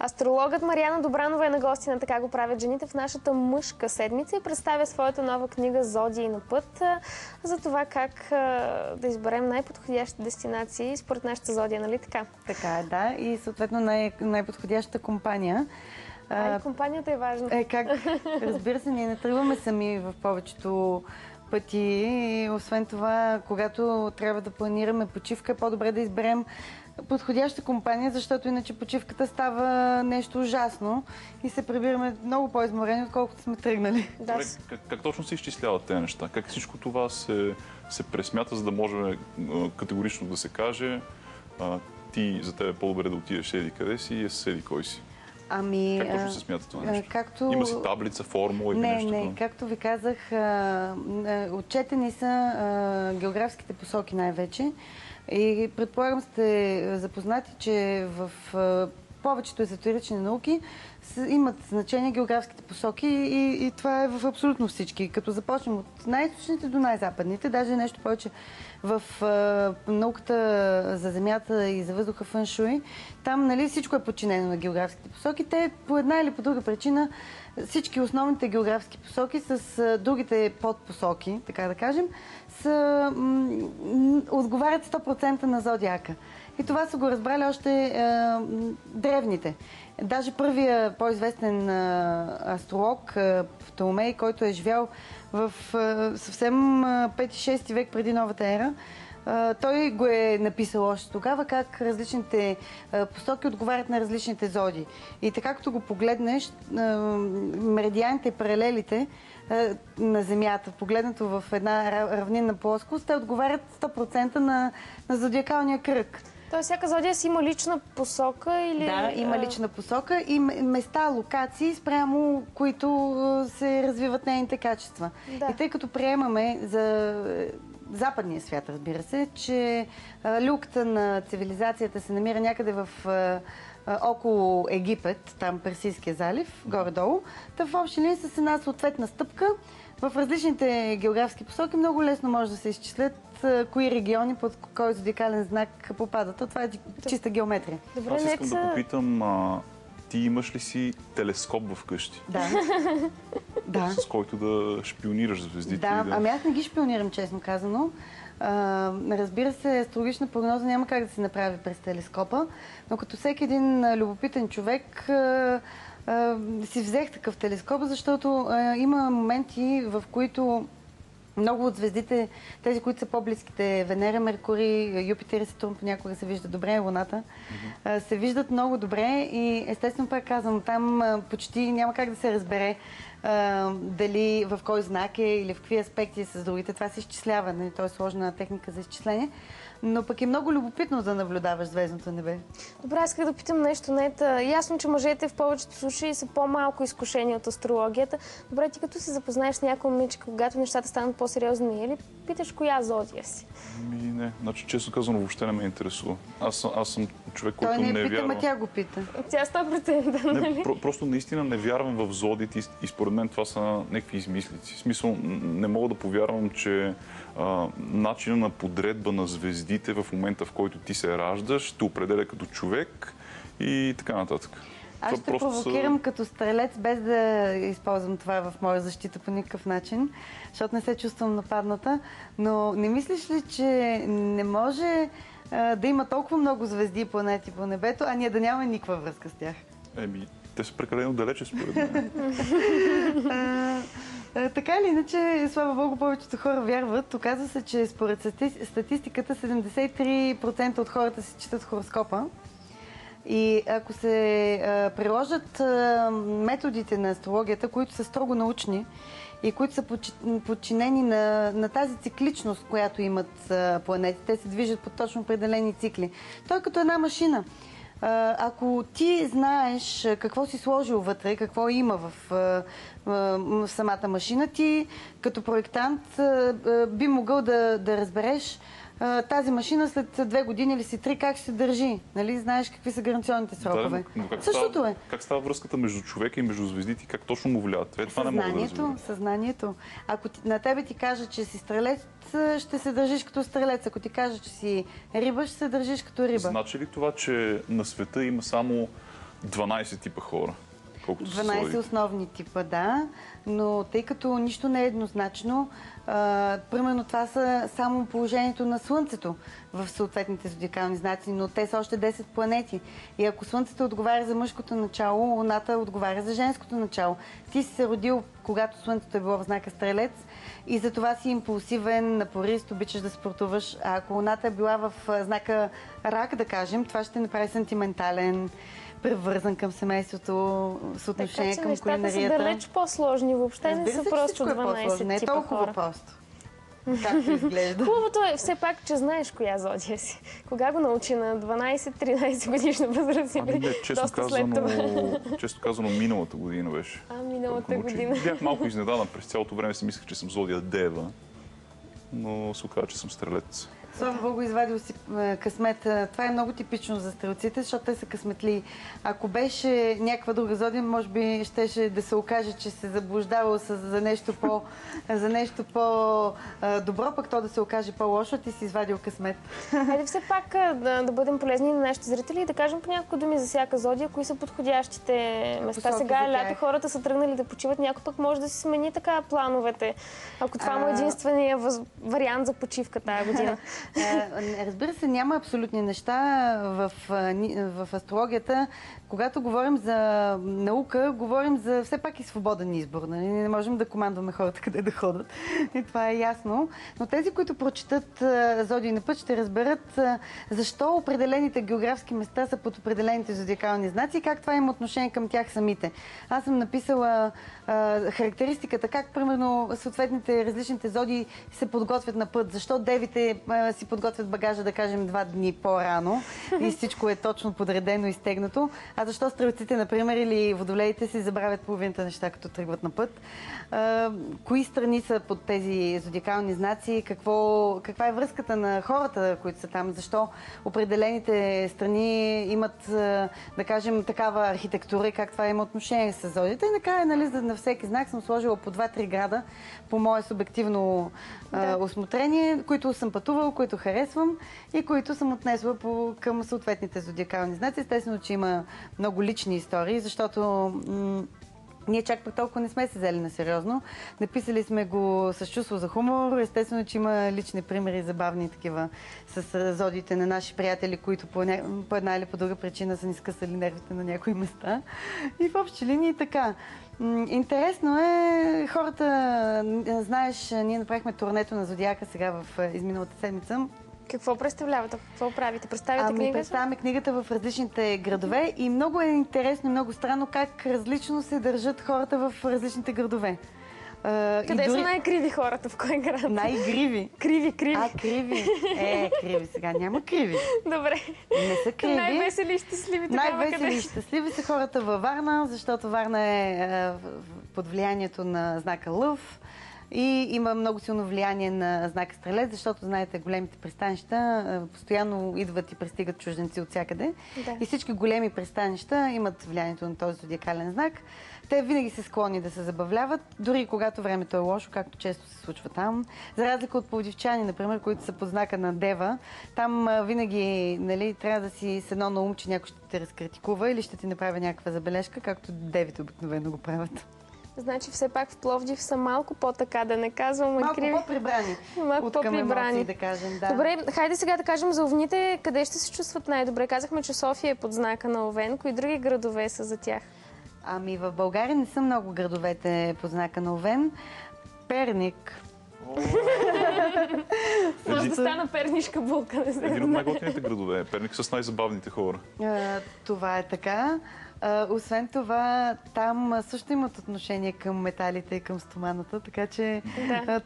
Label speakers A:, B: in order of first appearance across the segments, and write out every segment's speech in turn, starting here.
A: Астрологът Мариана Добранова е на гости на "Така го правят жените" в нашата мъжка седмица и представя своята нова книга "Зодии на път" за това как да изберем най-подходящите дестинации според нашата зодия, нали така?
B: Така е, да. И съответно най-подходящата компания.
A: И компанията е важна.
B: Разбира се, ние не тръгваме сами в повечето пъти. И освен това, когато трябва да планираме почивка, е по-добре да изберем подходяща компания, защото иначе почивката става нещо ужасно и се прибираме много по-изморени, отколкото сме тръгнали.
A: Да.
C: Как точно се изчисляват тези неща? Как всичко това се пресмята, за да може категорично да се каже ти за тебе по-добре да отидеш еди къде си и седи кой си? Как точно се смята това нещо? Има си таблица, формула или нещо?
B: Не, както ви казах, отчетени са географските посоки най-вече. И предполагам сте запознати, че в повечето езотерични науки имат значение географските посоки и това е в абсолютно всички. Като започнем от най-източните до най-западните, даже нещо повече в науката за земята и за въздуха фъншуй, там всичко е подчинено на географските посоки. Те по една или по друга причина всички основните географски посоки с другите подпосоки, така да кажем, отговарят 100% на зодиака. И това са го разбрали още древните. Даже първия по-известен астролог Птоломей, който е живял в съвсем 5-6 век преди новата ера, той го е написал още тогава, как различните посоки отговарят на различните зодии. И така, като го погледнеш, меридианите и паралелите на Земята, погледнато в една равнинна плоскост, те отговарят 100% на зодиакалния кръг.
A: Тоест, всяка зодия си има лична посока или...
B: Да, има лична посока и места, локации, спрямо които се развиват нейните качества. Да. И тъй като приемаме за западния свят, разбира се, че люката на цивилизацията се намира някъде в около Египет, там Персийския залив, горе-долу, та в общи линии с една съответна стъпка в различните географски посоки много лесно може да се изчислят кои региони под кой зодиакален знак попадат. Това е чиста геометрия.
A: Добре,
C: аз искам да попитам, ти имаш ли си телескоп вкъщи?
B: Да.
C: С който да шпионираш звездите?
B: Да, ами аз не ги шпионирам, честно казано. Разбира се, астрологична прогноза няма как да се направи през телескопа, но като всеки един любопитен човек си взех такъв телескоп, защото има моменти, в които много от звездите, тези, които са по-близките, Венера, Меркурий, Юпитер и Сатурн, понякога се вижда добре, Луната, се виждат много добре и естествено, пак казвам, там почти няма как да се разбере дали в кой знак е или в какви аспекти с другите. Това се изчислява, то е сложна техника за изчисление. Но пък е много любопитно да наблюдаваш звездното небе.
A: Добре, аз исках да питам нещо. Ясно, че мъжете в повечето случаи са по-малко изкушени от астрологията. Добре, ти като се запознаеш с някоя момичка, когато нещата станат по-сериозни, или питаш коя зодия си?
C: Не, значи честно казано въобще не ме интересува. Аз съм човек, който
B: не
C: не
B: пита,
C: вярва.
B: тя го пита.
A: Тя 100%, нали?
C: Просто наистина не вярвам в зодиите и според мен това са някакви измислици. В смисъл, не мога да повярвам, че начина на подредба на звездите в момента, в който ти се раждаш, те определя като човек и така нататък.
B: Аз ще провокирам като стрелец, без да използвам това в моя защита по никакъв начин, защото не се чувствам нападната, но не мислиш ли, че не може да има толкова много звезди и планети по небето, а ние да нямаме никаква връзка с тях?
C: Те са прекалено далече, според мен.
B: Така или иначе, слава Богу, повечето хора вярват. Оказва се, че според статистиката 73% от хората си четат хороскопа. И ако се приложат методите на астрологията, които са строго научни и които са подчинени на тази цикличност, която имат планетите, те се движат по точно определени цикли. Той е като една машина. Ако ти знаеш какво си сложил вътре, какво има в самата машина, ти като проектант би могъл да разбереш тази машина след 2 години или си 3 как ще се държи. Нали? Знаеш какви са гаранционните срокове. Същото е.
C: Как става връзката между човека и между звездите? Как точно му влияят? Това не мога да разбера.
B: Съзнанието. Ако на тебе ти кажа, че си стрелец, ще се държиш като стрелец. Ако ти кажа, че си риба, ще се държиш като риба.
C: Значи ли това, че на света има само 12 типа хора.
B: 12 основни типа, да, но тъй като нищо не е еднозначно, примерно това са само положението на Слънцето в съответните зодиакални знаци, но те са още 10 планети. И ако Слънцето отговаря за мъжкото начало, Луната отговаря за женското начало. Ти си се родил, когато Слънцето е било в знака Стрелец и затова си импулсивен, напорист, обичаш да спортуваш. А ако Луната е била в знака Рак, да кажем, това ще направи сантиментален, превързан към семейството, съотношение към кулинарията.
A: Така че нещата са далеч по-сложни. Въобще не са просто 12
B: не е
A: типа
B: толкова
A: хора.
B: просто. Както изглежда.
A: Хубавото е все пак, че знаеш коя зодия си. Кога го научи на 12-13 годишна възраст или доста след това?
C: Често казано, миналата година беше.
A: Миналата година.
C: Бях малко изненадан. През цялото време си мислех, че съм зодия Дева, но се оказа, че съм Стрелец.
B: Слава Богу, извадил си късмет. Това е много типично за стрелците, защото те са късметли. Ако беше някаква друга зодия, може би щеше да се окаже, че се заблуждавал за нещо по-добро, пък то да се окаже по-лошо, ти си извадил късмет.
A: Хайде все пак да бъдем полезни на нашите зрители и да кажем по няколко думи за всяка зодия, кои са подходящите места. Сега е лято, хората са тръгнали да почиват, някой пък може да си смени така плановете, ако това му е единствения вариант за почивка тая година.
B: Разбира се, няма абсолютни неща в астрологията. Когато говорим за наука, говорим за все пак и свободен избор. Нали? Не можем да командваме хората къде да ходят. И това е ясно. Но тези, които прочитат Зодий на път, ще разберат защо определените географски места са под определените зодиакални знаци и как това има отношение към тях самите. Аз съм написала характеристиката, как примерно съответните различните зодии се подготвят на път. Защо девите си подготвят багажа, да кажем, 2 дни по-рано и всичко е точно подредено и стегнато. А защо стрелците, например, или водолеите си забравят половината неща, като тръгват на път? Кои страни са под тези зодиакални знаци? Каква е връзката на хората, които са там? Защо определените страни имат, да кажем, такава архитектура и как това има отношение с зодията? И накрая, нали, на всеки знак съм сложила по 2-3 града по мое субективно усмотрение, които съм пътувала, които харесвам и които съм отнесла към съответните зодиакални знаци. Естествено, че има много лични истории, защото ние чак пък толкова не сме се взели на сериозно. Написали сме го с чувство за хумор. Естествено, че има лични примери, забавни такива с зодиите на наши приятели, които по една или по друга причина са ни скъсали нервите на някои места. И в общи линии така. Интересно е, хората, знаеш, ние направихме турнето на Зодиака сега в изминалата седмица.
A: Какво представлявате? Какво правите? Представяте книгата?
B: Представяме книгата в различните градове и много е интересно и много странно как различно се държат хората в различните градове.
A: Къде са най-криви хората? В кой град?
B: Най-гриви.
A: Криви.
B: Криви. Криви сега. Няма криви.
A: Добре.
B: Не са криви.
A: Най-весели и щастливи.
B: Най-весели и щастливи са хората във Варна, защото Варна е под влиянието на знака Лъв. И има много силно влияние на знака Стрелец, защото, знаете, големите пристанища постоянно идват и пристигат чужденци от всякъде. Да. И всички големи пристанища имат влиянието на този зодиакален знак. Те винаги са склонни да се забавляват, дори когато времето е лошо, както често се случва там. За разлика от пловдивчани, например, които са под знака на Дева, там винаги, нали, трябва да си с едно на ум, че някой ще те разкритикува или ще ти направи някаква забележка, както девите обикновено го правят.
A: Значи все пак в Пловдив са малко по-така, да не казвам.
B: Малко по-прибрани.
A: Малко по-прибрани.
B: Да кажем, да.
A: Добре, хайде сега да кажем за овните, къде ще се чувстват най-добре. Казахме, че София е под знака на Овен. Кои други градове са за тях?
B: В България не са много градовете под знака на Овен. Перник.
A: Може да стана пернишка булка.
C: Един от най-готините градове. Перник с най-забавните хора.
B: Това е така. Освен това, там също имат отношение към металите и към стоманата, така че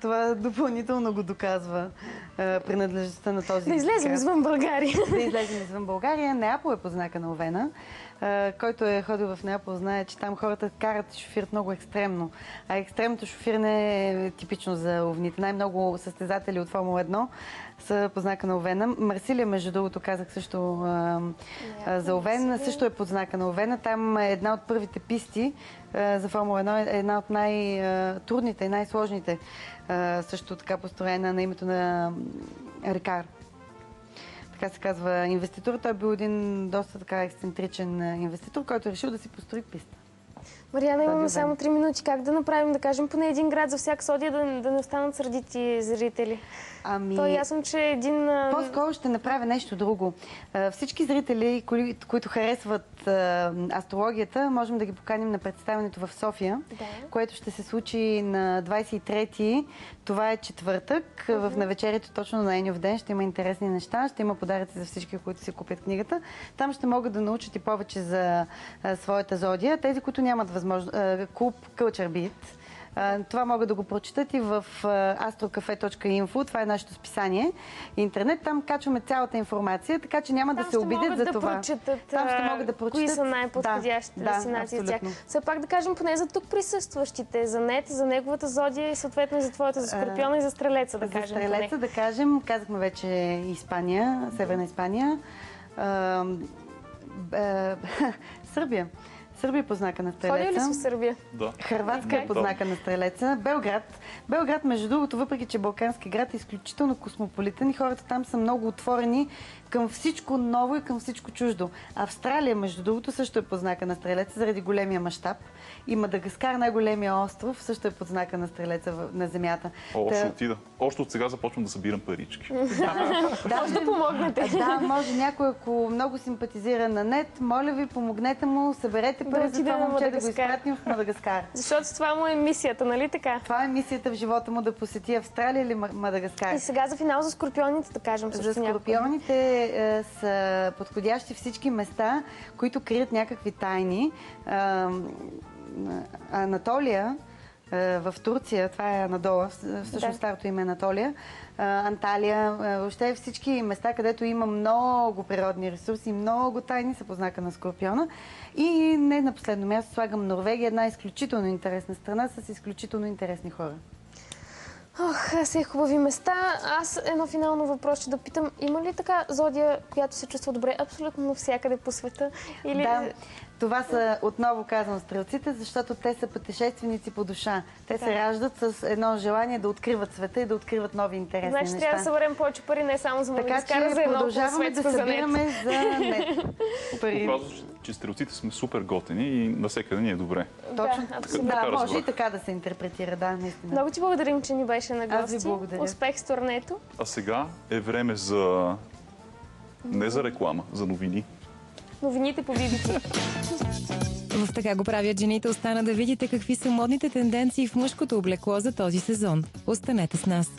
B: това допълнително го доказва принадлежността на този.
A: Да излезем извън България.
B: Да излезем извън България. Неапол е под знака на Овена. Който е ходил в Неапол, знае, че там хората карат и шофират много екстремно. А екстремното шофиране е типично за овните. Най-много състезатели от Формула 1 са по знака на Овена. Марсилия, между другото, казах също за Овен, също е под знака на Овена. Там е една от първите писти за Формула 1, е една от най-трудните и най-сложните. Също така построена на името на Рикар. така се казва, инвеститор. Той е бил един доста така ексцентричен инвеститор, който е решил да си построи писта.
A: Мариана, имаме само 3 минути. Как да направим, да кажем, поне един град за всяка Зодия, да не останат сърдити зрители? То е ясно, че един...
B: По-скоро ще направя нещо друго. Всички зрители, които харесват астрологията, можем да ги поканим на представянето в София, което ще се случи на 23-ти. Това е четвъртък. В навечерието, точно на Еньов ден, ще има интересни неща. Ще има подаръци за всички, които си купят книгата. Там ще могат да научат и повече за своята Зодия. Тези, които нямат възможност, клуб Culture Beat. Това могат да го прочитат и в astrocafe.info. Това е нашето списание. Интернет. Там качваме цялата информация, така че няма да се обидят за това.
A: Там ще могат да прочитат кои са най-подходящите дестинации за тях. Все пак да кажем поне за тук присъстващите, за Нет, за неговата Зодия и съответно за твоята, за Скорпиона и за Стрелеца, да кажем.
B: За Стрелеца, да кажем, казахме вече Испания, Северна Испания. Сърбия. Сърбия е по знака на Стрелеца.
A: Ходил ли си в Сърбия?
C: Да.
B: Хърватска е по знака на Стрелеца. Белград, между другото, въпреки че е балкански град, е изключително космополитен и хората там са много отворени към всичко ново и към всичко чуждо. Австралия, между другото, също е по знака на Стрелеца заради големия мащаб. И Мадагаскар, най-големия остров, също е под знака на Стрелеца на Земята.
C: Ще отида. Още от сега започвам да събирам парички.
A: Може да помогнете.
B: Да, може някой, ако много симпатизира на Нет, моля ви, помогнете му, съберете пари за това момче да го изпратим в Мадагаскар.
A: Защото това му е мисията, нали така?
B: Това е мисията в живота му, да посети Австралия или Мадагаскар.
A: И сега за финал за скорпионите, да кажем.
B: За скорпионите са подходящи всички места, които крият някакви тайни. Анатолия в Турция, това е Анадола, всъщност старото име е Анатолия, Анталия, въобще всички места, където има много природни ресурси, много тайни, са по знака на Скорпиона. И не на последно място слагам Норвегия, една изключително интересна страна с изключително интересни хора.
A: Все хубави места. Аз едно финално въпрос ще да питам. Има ли така Зодия, която се чувства добре абсолютно навсякъде по света? Или...
B: Да, това са, отново казвам, стрелците, защото те са пътешественици по душа. Те се раждат с едно желание да откриват света и да откриват нови интересни неща.
A: Значи трябва да съберем повече пари, не само за Мадагаскар, за едно
B: продължаваме да събираме за Нет.
C: Показва, че стрелците сме супер готени и навсякъде ни е добре.
B: Точно. Да, може и така да се интерпретира, да, наистина.
A: Много ти благодарим, че ни беше на гости.
B: Аз ви благодаря.
A: Успех с турнето.
C: А сега е време за... не за реклама, за новини.
A: Новините по BBC.
D: В Така го правят жените остана да видите какви са модните тенденции в мъжкото облекло за този сезон. Останете с нас.